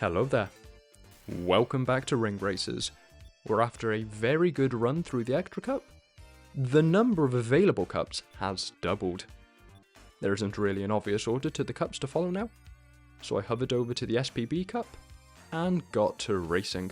Hello there. Welcome back to Ring Racers, where after a very good run through the Extra Cup, the number of available cups has doubled. There isn't really an obvious order to the cups to follow now, so I hovered over to the S.P.B Cup and got to racing.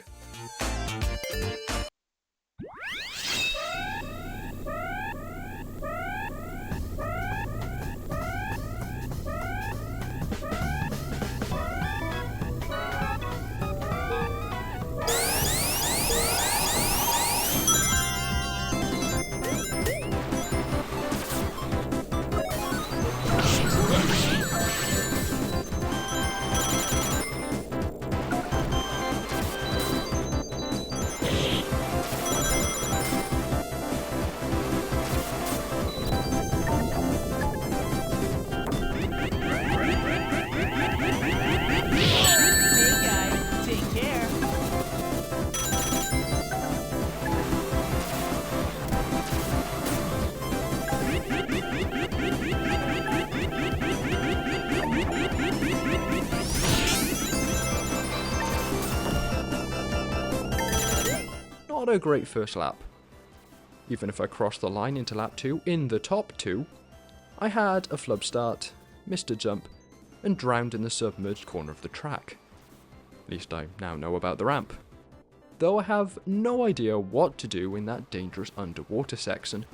Not a great first lap. Even if I crossed the line into lap 2 in the top 2, I had a flub start, missed a jump, and drowned in the submerged corner of the track. At least I now know about the ramp. Though I have no idea what to do in that dangerous underwater section.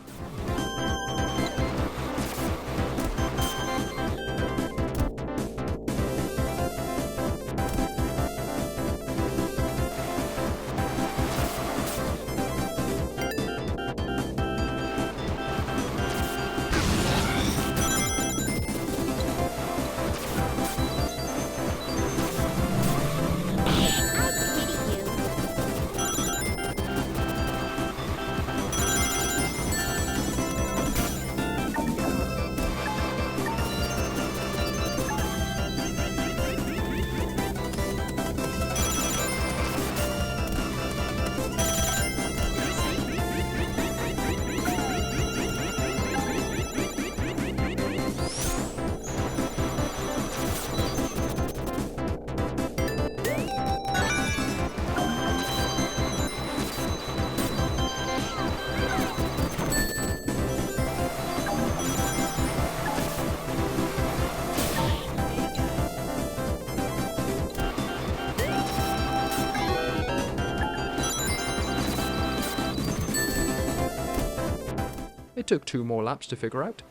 It took 2 more laps to figure out,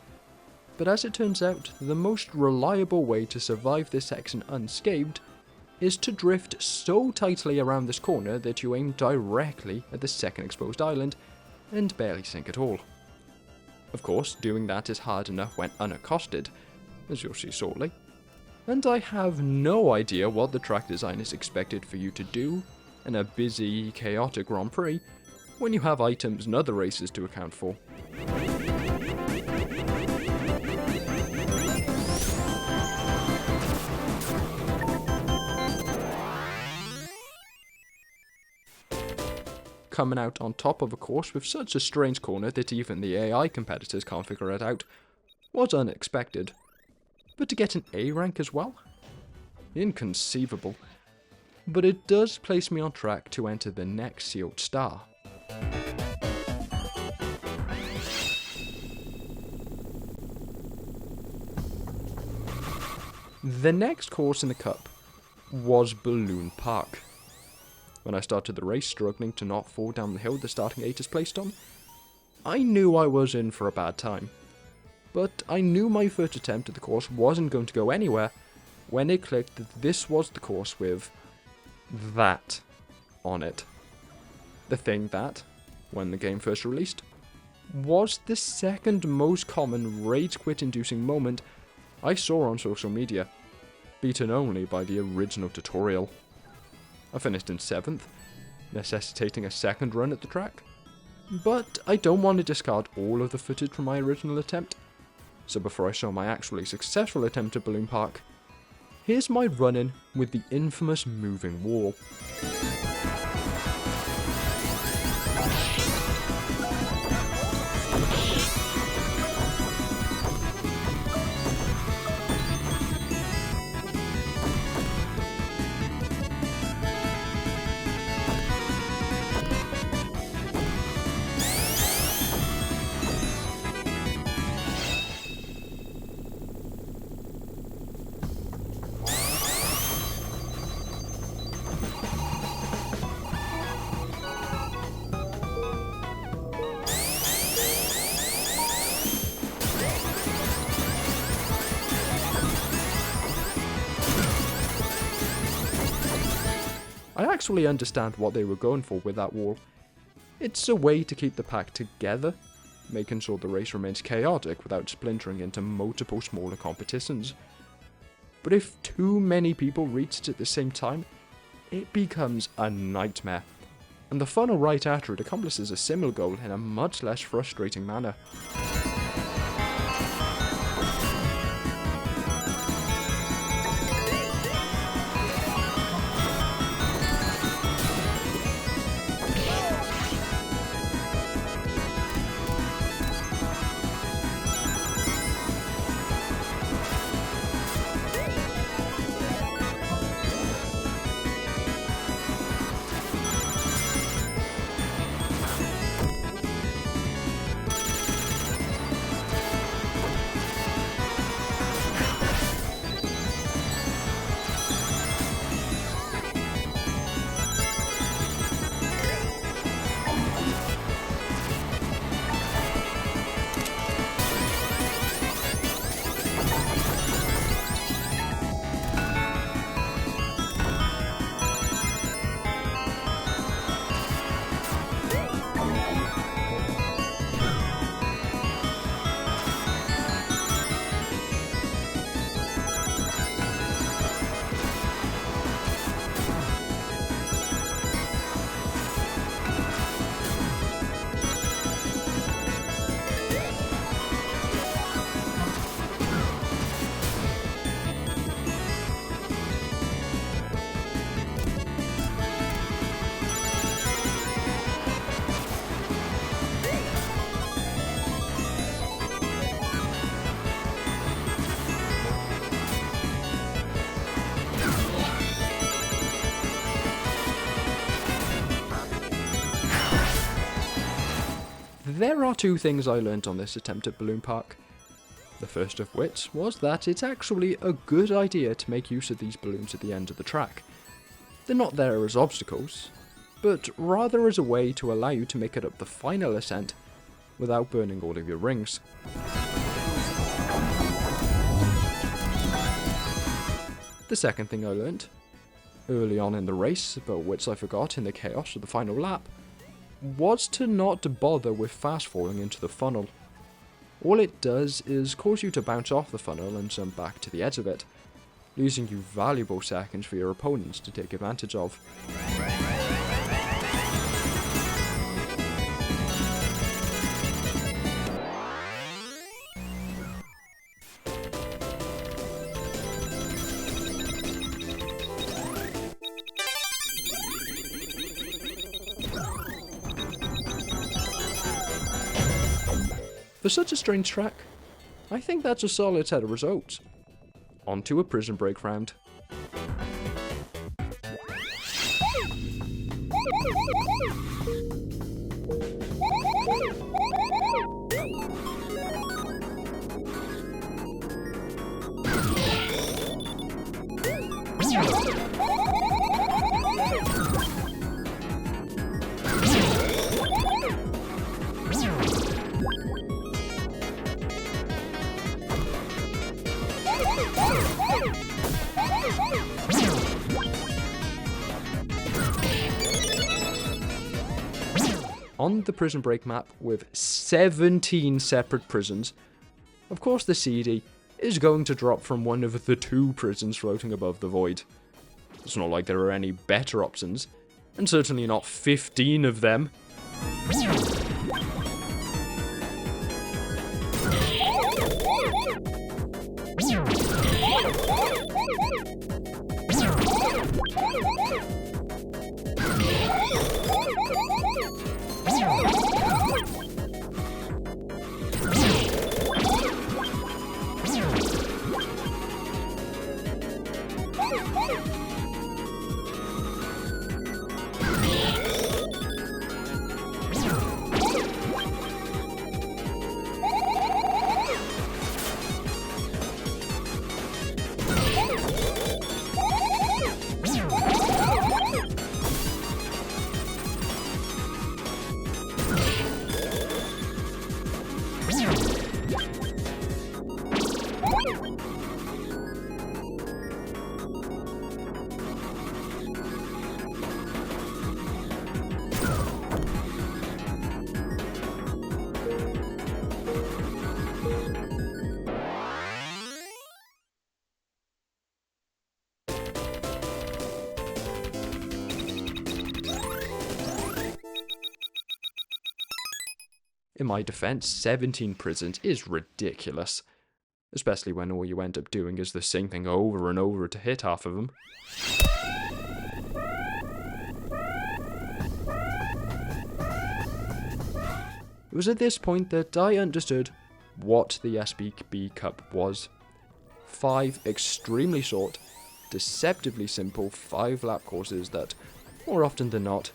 but as it turns out, the most reliable way to survive this section unscathed is to drift so tightly around this corner that you aim directly at the second exposed island and barely sink at all. Of course, doing that is hard enough when unaccosted, as you'll see shortly, and I have no idea what the track design is expected for you to do in a busy, chaotic Grand Prix when you have items and other races to account for. Coming out on top of a course with such a strange corner that even the AI competitors can't figure it out was unexpected. But to get an A rank as well? Inconceivable. But it does place me on track to enter the next sealed star. The next course in the Cup was Balloon Park. When I started the race struggling to not fall down the hill the starting 8 is placed on, I knew I was in for a bad time. But I knew my first attempt at the course wasn't going to go anywhere when it clicked that this was the course with that on it. The thing that, when the game first released, was the second most common rage quit inducing moment I saw on social media, beaten only by the original tutorial. I finished in 7th, necessitating a second run at the track, but I don't want to discard all of the footage from my original attempt, so before I show my actually successful attempt at Balloon Park, here's my run-in with the infamous moving wall. I actually understand what they were going for with that wall. It's a way to keep the pack together, making sure the race remains chaotic without splintering into multiple smaller competitions. But if too many people reach it at the same time, it becomes a nightmare, and the funnel right after it accomplishes a similar goal in a much less frustrating manner. There are two things I learnt on this attempt at Balloon Park. The first of which was that it's actually a good idea to make use of these balloons at the end of the track. They're not there as obstacles, but rather as a way to allow you to make it up the final ascent without burning all of your rings. The second thing I learnt, early on in the race, but which I forgot in the chaos of the final lap, was to not bother with fast falling into the funnel. All it does is cause you to bounce off the funnel and jump back to the edge of it, losing you valuable seconds for your opponents to take advantage of. For such a strange track, I think that's a solid set of results. On to a prison break round. On the prison break map with 17 separate prisons, of course the CD is going to drop from one of the two prisons floating above the void. It's not like there are any better options, and certainly not 15 of them. In my defense, 17 prisons is ridiculous, especially when all you end up doing is the same thing over and over to hit half of them. It was at this point that I understood what the S.P.B Cup was. 5 extremely short, deceptively simple 5-lap courses that, more often than not,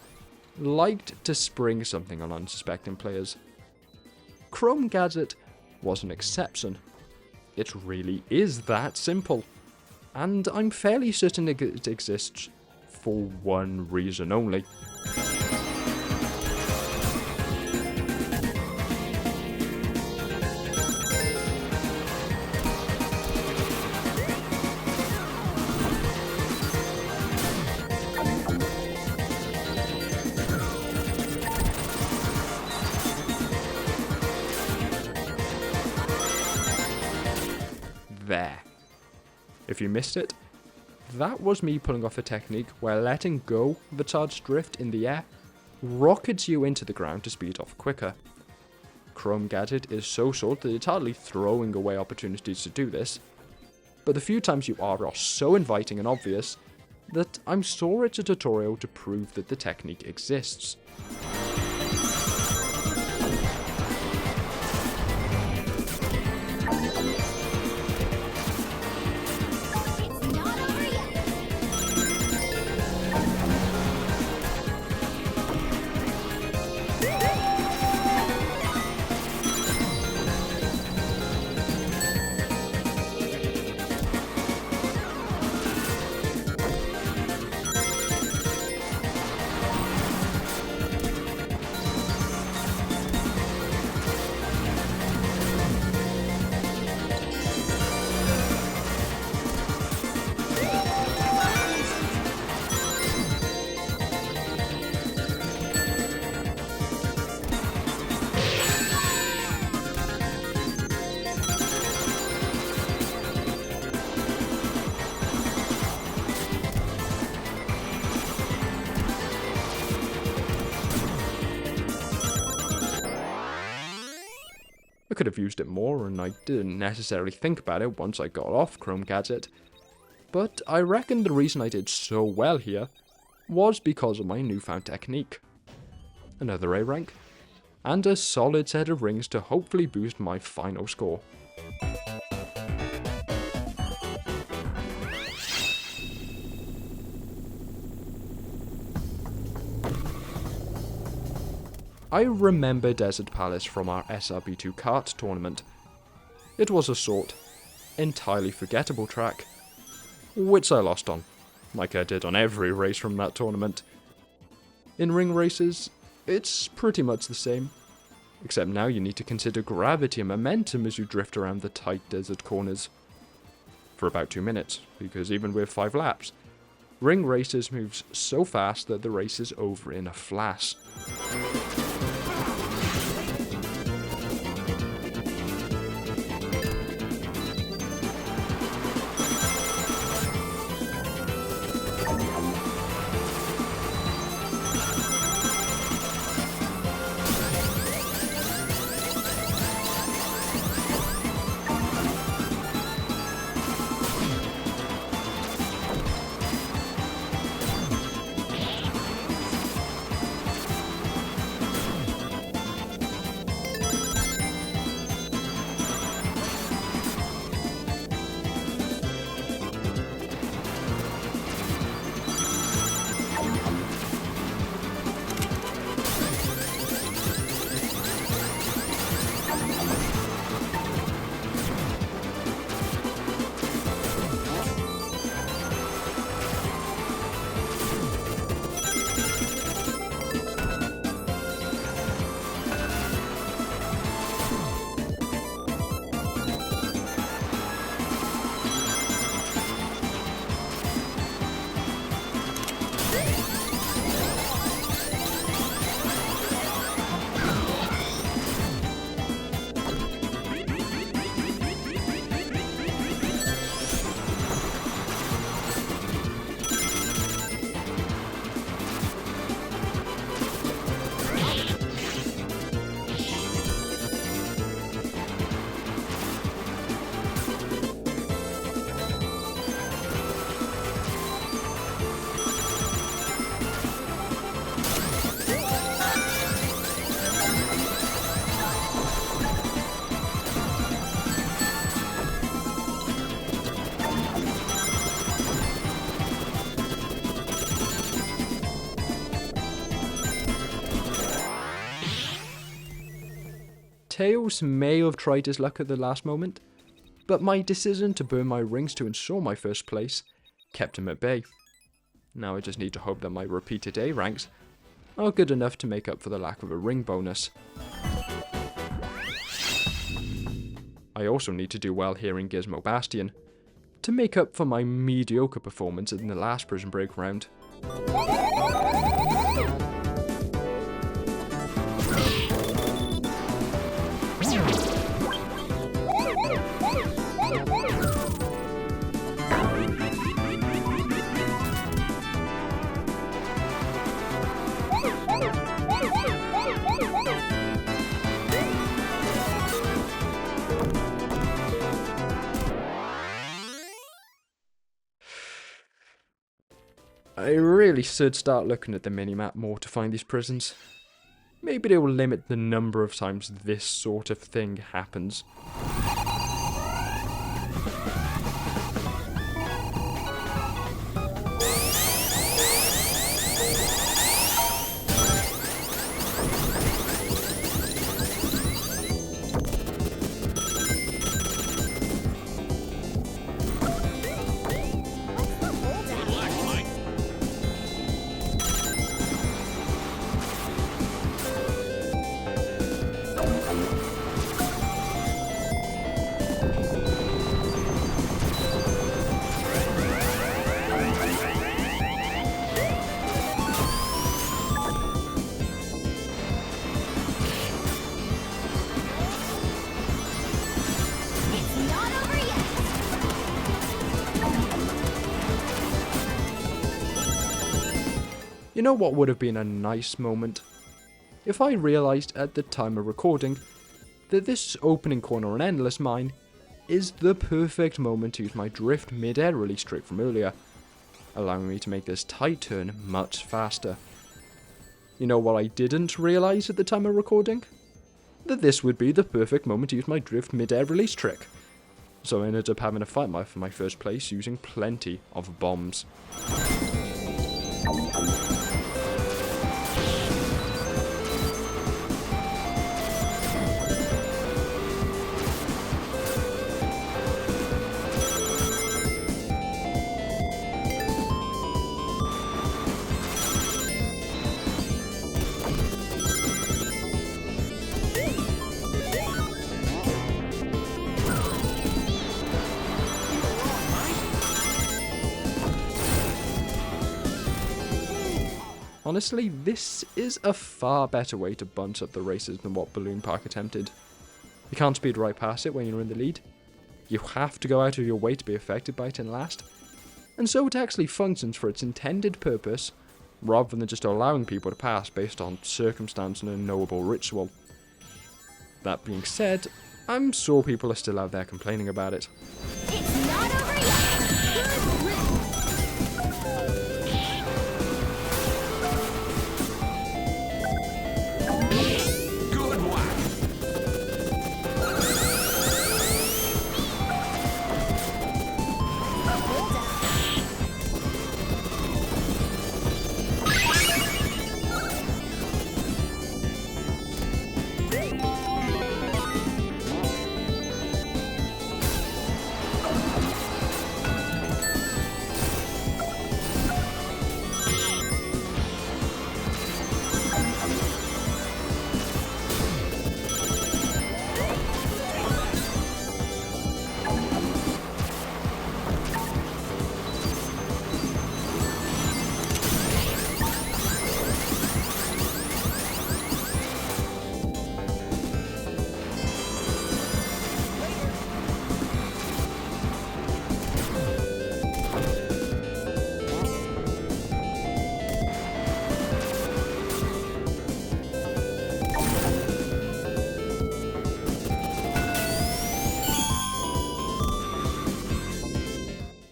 liked to spring something on unsuspecting players. Chrome Gadget was an exception. It really is that simple, and I'm fairly certain it exists for one reason only. There. If you missed it, that was me pulling off a technique where letting go of a charged drift in the air rockets you into the ground to speed off quicker. Chrome Gadget is so short that it's hardly throwing away opportunities to do this, but the few times you are so inviting and obvious that I'm sure it's a tutorial to prove that the technique exists. I could have used it more, and I didn't necessarily think about it once I got off Chrome Gadget, but I reckon the reason I did so well here was because of my newfound technique. Another A rank, and a solid set of rings to hopefully boost my final score. I remember Desert Palace from our SRB2 kart tournament. It was a short, entirely forgettable track, which I lost on, like I did on every race from that tournament. In ring races, it's pretty much the same, except now you need to consider gravity and momentum as you drift around the tight desert corners. For about 2 minutes, because even with 5 laps, ring races moves so fast that the race is over in a flash. Tails may have tried his luck at the last moment, but my decision to burn my rings to ensure my first place kept him at bay. Now I just need to hope that my repeated A ranks are good enough to make up for the lack of a ring bonus. I also need to do well here in Gizmo Bastion, to make up for my mediocre performance in the last Prison Break round. I really should start looking at the minimap more to find these prisons. Maybe they will limit the number of times this sort of thing happens. You know what would have been a nice moment? If I realised at the time of recording that this opening corner on Endless Mine is the perfect moment to use my drift mid-air release trick from earlier, allowing me to make this tight turn much faster. You know what I didn't realise at the time of recording? That this would be the perfect moment to use my drift mid-air release trick. So I ended up having to fight for my first place using plenty of bombs. Honestly, this is a far better way to bunch up the races than what Balloon Park attempted. You can't speed right past it when you're in the lead. You have to go out of your way to be affected by it in last. And so it actually functions for its intended purpose, rather than just allowing people to pass based on circumstance and a knowable ritual. That being said, I'm sure people are still out there complaining about it. It's not over yet!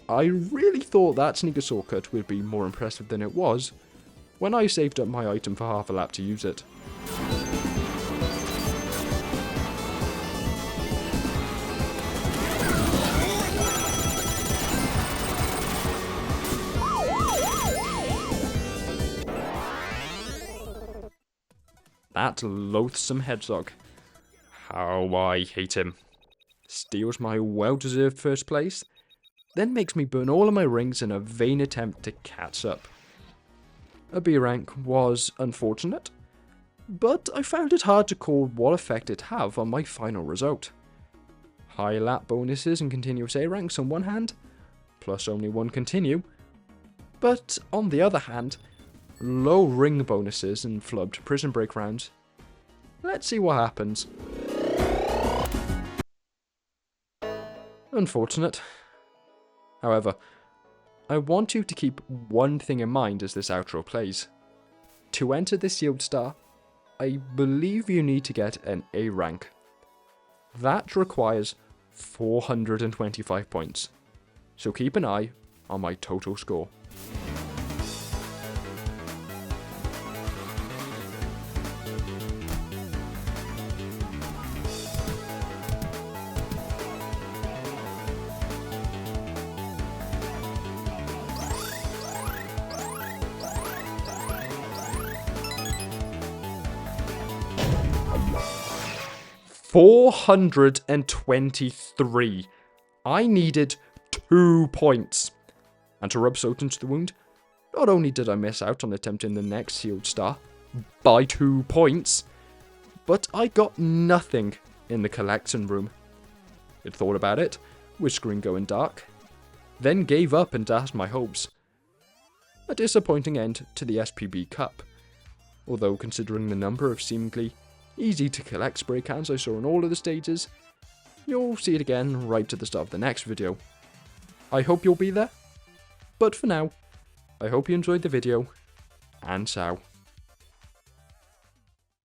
I really thought that sneaker shortcut would be more impressive than it was when I saved up my item for half a lap to use it. That loathsome hedgehog. How I hate him. Steals my well-deserved first place, then makes me burn all of my rings in a vain attempt to catch up. A B rank was unfortunate, but I found it hard to call what effect it have on my final result. High lap bonuses and continuous A ranks on one hand, plus only one continue, but on the other hand, low ring bonuses and flubbed prison break rounds. Let's see what happens. Unfortunate. However, I want you to keep one thing in mind as this outro plays. To enter the Sealed Star, I believe you need to get an A rank. That requires 425 points, so keep an eye on my total score. $423. I needed 2 points. And to rub salt into the wound, not only did I miss out on attempting the next Sealed Star by 2 points, but I got nothing in the collection room. It thought about it, with screen going dark, then gave up and dashed my hopes. A disappointing end to the S.P.B Cup, although considering the number of seemingly easy to collect spray cans I saw on all of the stages, you'll see it again right at the start of the next video. I hope you'll be there, but for now, I hope you enjoyed the video, and ciao.